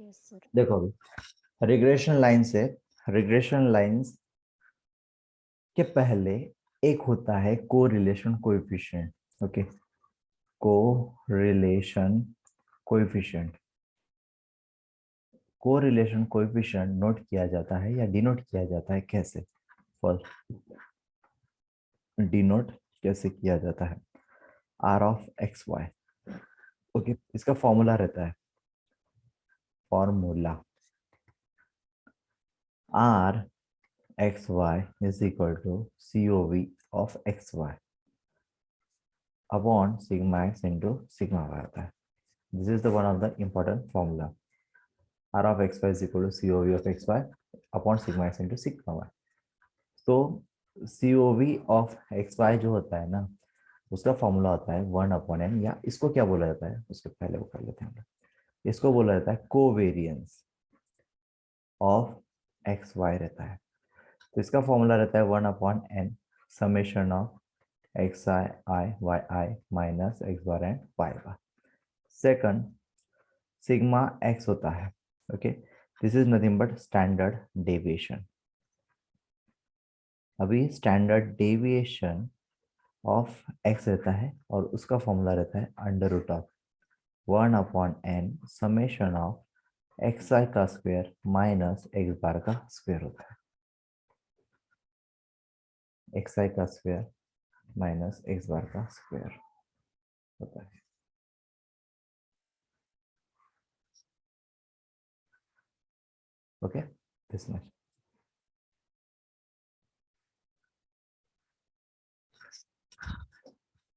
Yes sir. देखो अभी regression lines के पहले एक होता है correlation coefficient. Okay, correlation coefficient correlation coefficient note किया जाता है या डिनोट किया जाता है कैसे? फर्स्ट डिनोट कैसे किया जाता है? R of x y. Okay, इसका फॉर्मूला रहता है, formula r x y is equal to COV of x y upon sigma x into sigma y होता है। This is the one of the important formula. R of x y is equal to COV of x y upon sigma x into sigma y. तो COV of x y जो होता है ना, उसका formula होता है 1/n, या इसको क्या बोला जाता है उसके पहले वो कर लेते हैं हम लोग। इसको बोला जाता है कोवेरियंस ऑफ एक्स वाई रहता है। तो इसका फॉर्मूला रहता है 1/n summation of X I I Y I minus X bar and Y bar. Second sigma X होता है। Okay, this is nothing but standard deviation. अभी स्टैंडर्ड डेविएशन ऑफ एक्स रहता है और उसका फॉर्मूला रहता है under root of 1/n summation of X I का स्क्वायर माइनस एक्स बार का स्क्वायर होता है। एक्स आई का स्क्वायर माइनस एक्स बार का स्क्वायर होता है। Okay, this much.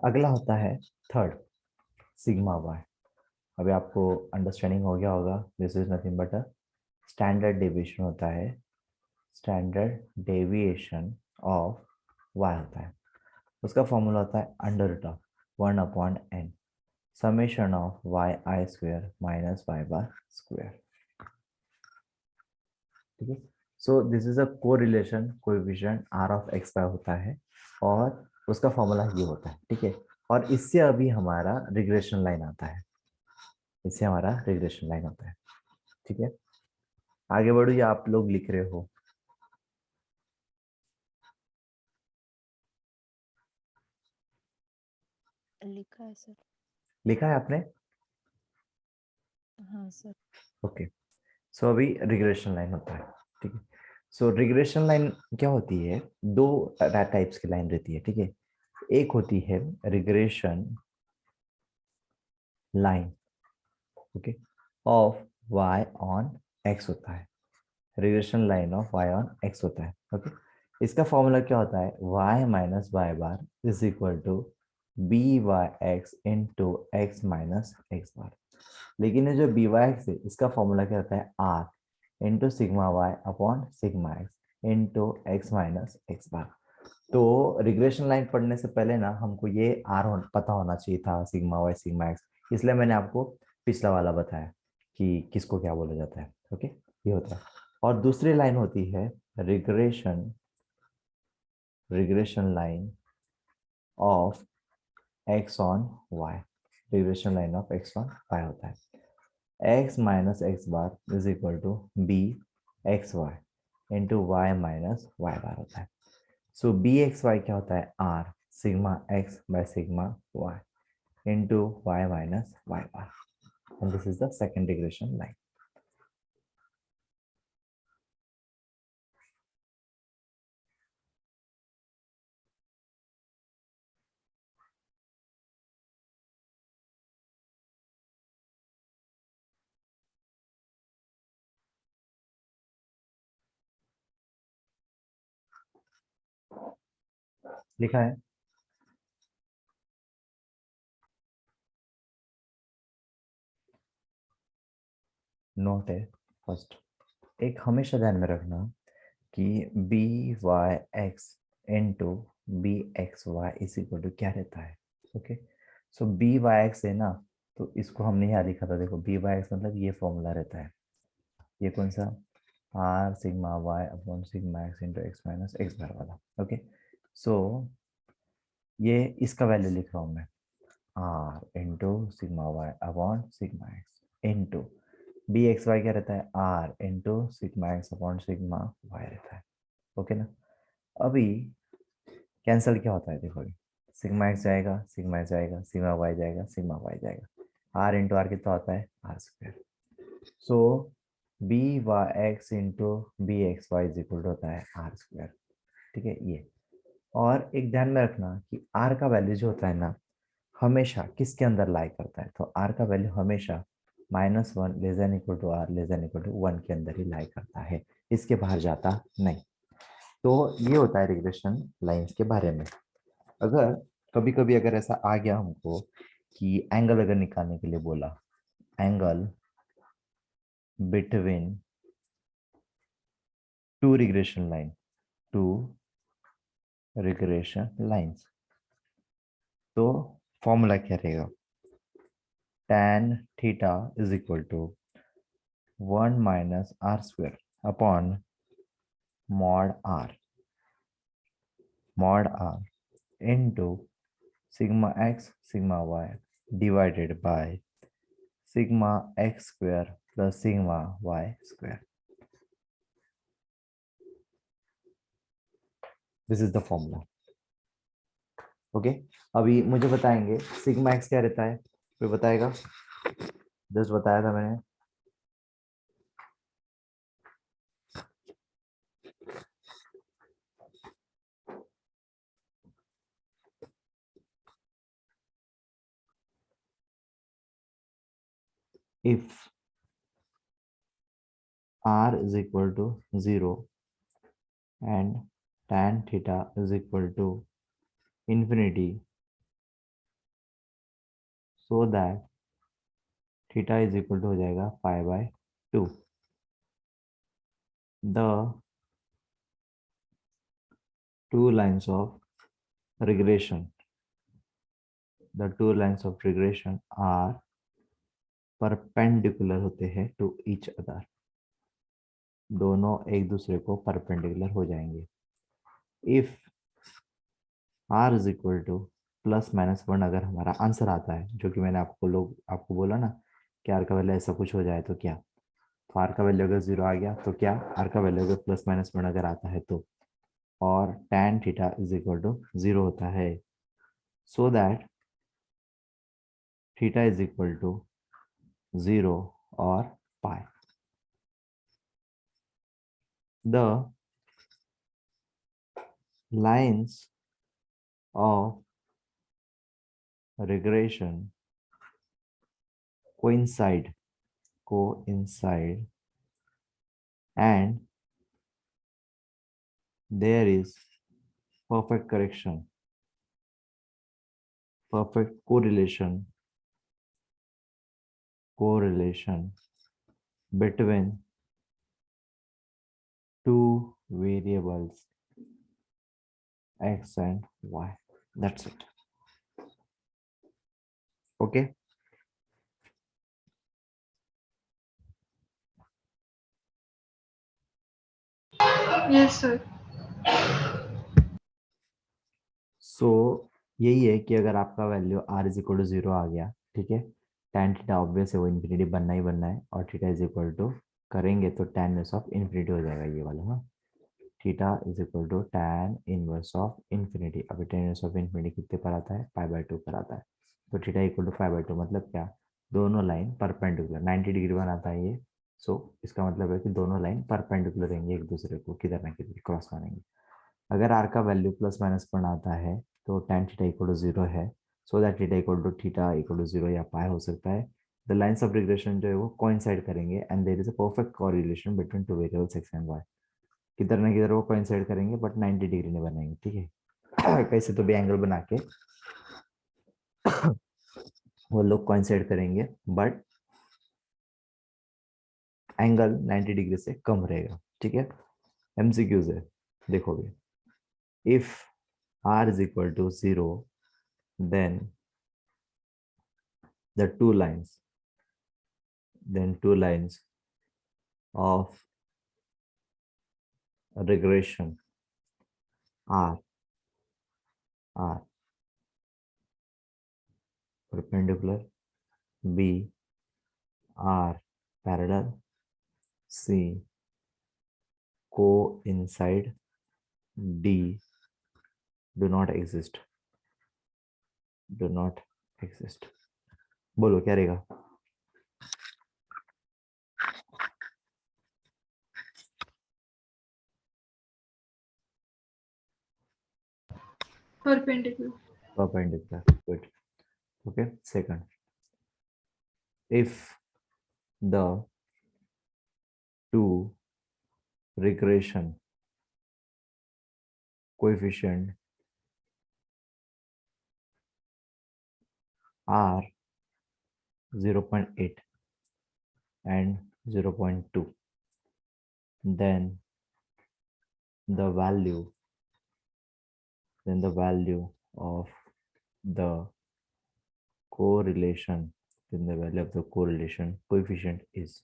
अगला होता है थर्ड सिग्मा वाई। अभी आपको अंडरस्टैंडिंग हो गया होगा, this is nothing but a standard deviation होता है। स्टैंडर्ड डेविएशन ऑफ वाई होता है, उसका फॉर्मूला होता है under root of 1/n summation of y i square minus Y bar square. ठीक है, so this is a correlation coefficient r of x y होता है और उसका फॉर्मूला ये होता है। ठीक है, और इससे अभी हमारा रिग्रेशन लाइन आता है, इससे हमारा रिग्रेशन लाइन होता है। ठीक है, आगे बढ़ो या आप लोग लिख रहे हो? लिखा है सर। लिखा है आपने? हाँ सर। ओके, सो अभी रिग्रेशन लाइन होता है। ठीक है, सो रिग्रेशन लाइन क्या होती है? दो टाइप्स की लाइन रहती है। ठीक है, एक होती है regression line, okay, of y on x होता है। Regression line of y on x होता है। ओके, इसका फॉर्मूला क्या होता है? y minus Y bar is equal to BY(x) into X minus X bar. लेकिन ये जो BY(x) है, इसका फॉर्मूला क्या होता है? r into sigma Y upon sigma x into X minus X bar. तो रिग्रेशन लाइन पढ़ने से पहले ना हमको ये पता होना चाहिए था, सिग्मा एक्स, इसलिए मैंने आपको पिछला वाला बताया कि किसको क्या बोला जाता है। ओके, ये होता है। और दूसरी लाइन होती है regression line of X on Y. Regression line of X on Y होता है X minus X bar is equal to BXY into Y minus Y bar होता है। सो BXY क्या होता है? R sigma X by sigma Y into Y minus Y bar, and this is the second regression line. लिखा है? Note है first, एक हमेशा ध्यान में रखना कि BY(x) into BXY is equal to क्या रहता है। ओके, सो BY(x) है ना, तो इसको हमने यहाँ लिखा था। देखो BY(x) मतलब ये फॉर्मूला रहता है, ये कौन सा? R sigma Y upon sigma x into X minus X bar वाला। ओके, सो ये इसका वैल्यू लिख रहा हूँ मैं, r into sigma Y upon sigma x into b x y क्या रहता है, r into sigma x upon sigma y रहता है। ओके ना। अभी कैंसल क्या होता है, देखो अभी सिग्मा एक्स जाएगा, सिग्मा एक्स जाएगा, सिग्मा वाई जाएगा, सिग्मा वाई जाएगा, आर इंटू आर कितना होता है, r square. So b y x into b x y is equal to होता है आर स्क्वायर। ठीक है ये। और एक ध्यान में रखना कि आर का वैल्यू जो होता है ना, हमेशा किसके अंदर लाई करता है, तो आर का वैल्यू हमेशा -1 less than equal to r less than equal to 1 के अंदर ही लाई करता है, इसके बाहर जाता नहीं। तो ये होता है रिग्रेशन लाइंस के बारे में। अगर कभी कभी अगर ऐसा आ गया हमको कि एंगल अगर निकालने के लिए बोला, angle between two regression line, two regression lines, तो फॉर्मूला क्या रहेगा, tan theta is equal to 1 minus r square upon mod r into sigma x sigma y divided by sigma x square plus sigma y square. This is the formula. Okay अभी मुझे बताएंगे sigma x क्या रहता है, कोई बताएगा, just बताया था मैंने। If r is equal to 0 and tan theta is equal to infinity, so that theta is equal to हो जाएगा π/2, the two lines of regression, the two lines of regression are perpendicular होते हैं to each other, दोनों एक दूसरे को perpendicular हो जाएंगे। If r is equal to +-1 अगर हमारा आंसर आता है, जो कि मैंने आपको बोला ना कि r का वैल्यू ऐसा कुछ हो जाए तो क्या, तो r का वैल्यू अगर 0 आ गया तो क्या, r का वैल्यू अगर +-1 अगर आता है तो, और tan theta is equal to 0 होता है, so that theta is equal to 0 और पाई। The lines of regression coincide and there is perfect correction, perfect correlation between two variables x and y. That's it. Okay. Yes, sir. सो यही है कि अगर आपका value r is equal to 0 आ गया, ठीक है, tan थीटा ऑब्वियस है वो इन्फिनिटी बनना ही बनना है, और थीटा इज इक्वल टू करेंगे तो tan इनवर्स ऑफ इन्फिनिटी हो जाएगा ये वाला। हाँ, theta is equal to tan inverse of infinity. अभी tan इनवर्स ऑफ इन्फिनिटी कितने पर आता है, π/2 पर आता है, तो थीटा इक्वल टू π/2 मतलब क्या, दोनों लाइन परपेंडिकुलर 90 डिग्री बनाता है ये। सो इसका मतलब है कि दोनों लाइन परपेंडिकुलर रहेंगे एक दूसरे को, किधर ना किधर क्रॉस मारेंगे। अगर r का वैल्यू +-1 आता है तो tan थीटा इक्वल टू 0 है, so that theta equal to 0 या पाई हो सकता है। द लाइन्स ऑफ रिग्रेशन जो है वो कोइंसाइड करेंगे and there is a perfect correlation between two variables x and y, किधर ना किधर वो कोइंसाइड करेंगे बट 90 डिग्री नहीं बनाएंगे, ठीक है। कैसे तो भी एंगल बना के वो लोग कोइंसाइड करेंगे बट एंगल 90 डिग्री से कम रहेगा, ठीक है। एमसीक्यूज है, देखो भी, if r is equal to 0 then the two lines of regression are perpendicular, b are parallel, C coincide, D do not exist. Do not exist. बोलो क्या रहेगा? Perpendicular. Perpendicular. Good. Okay. Second, if the two regression coefficient are 0.8 and 0.2, then the value of the correlation coefficient is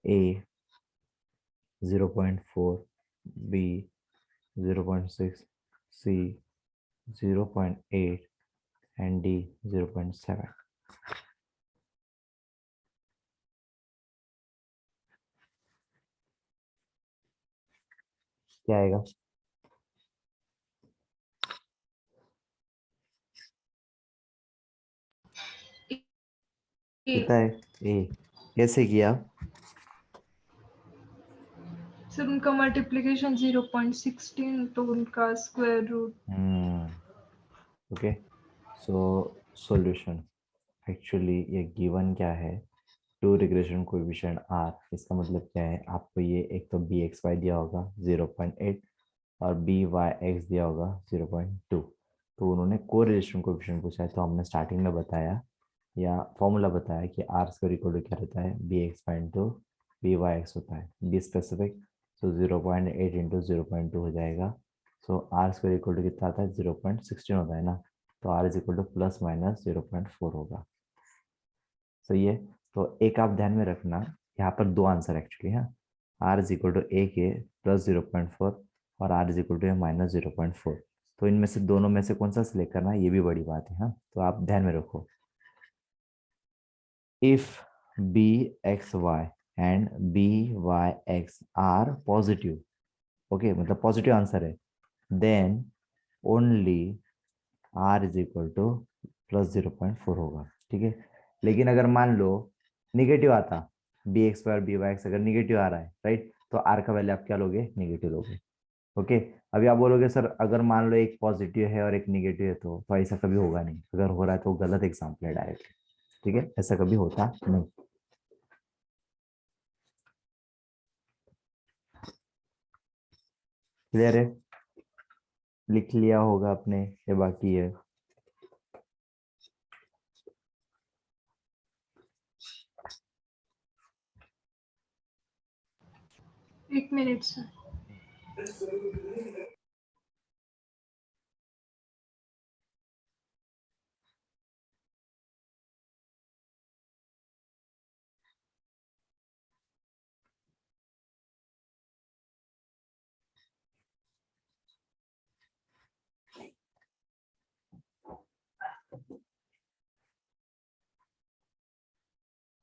A 0.4, B 0.6, C 0.8 and D 0.7. क्या आएगा? कितना है? ए कैसे किया? Sir उनका मल्टीप्लिकेशन 0.16 तो उनका square root. Okay, so solution actually ये गिवन क्या है? टू रिग्रेशन कोएफिशिएंट आर, इसका मतलब क्या है? आपको ये एक तो बी एक्स वाई दिया होगा 0.8 और बी वाई एक्स दिया होगा 0.2. तो उन्होंने कोरिलेशन कोएफिशिएंट पूछा है, तो हमने स्टार्टिंग में बताया या फॉर्मूला बताया कि आर स्क्वायर इक्वल टू क्या रहता है? B x y into b y x होता है. बी स्पेसिफिक, सो 0.8 इंटू 0.2 हो जाएगा. So r square equal to कितना आता है? 0.16 होता है ना, तो r is equal to plus minus 0.4 होगा. सही है. तो एक आप ध्यान में रखना, यहाँ पर दो आंसर एक्चुअली है. आर इज इक्वल टू ए के प्लस 0.4 और r is equal to minus 0.4. तो इनमें से दोनों में से कौन सा सिलेक्ट करना है, ये भी बड़ी बात है. हाँ, तो आप ध्यान में रखो. If b x y and b y x are positive, okay, मतलब पॉजिटिव आंसर है, then only r is equal to plus 0.4 होगा. ठीक है. लेकिन अगर मान लो निगेटिव आता, बी एक्स वाई और बी वाई एक्स अगर निगेटिव आ रहा है, राइट, तो आर का वैल्यू आप क्या लोगे? निगेटिव लोगे. ओके. अभी आप बोलोगे सर अगर मान लो एक पॉजिटिव है और एक निगेटिव है, तो ऐसा कभी होगा नहीं. अगर हो रहा है तो गलत एग्जाम्पल है डायरेक्ट. ठीक है, ऐसा कभी होता नहीं. क्लियर है? लिख लिया होगा आपने, ये बाकी है. एक मिनट सर.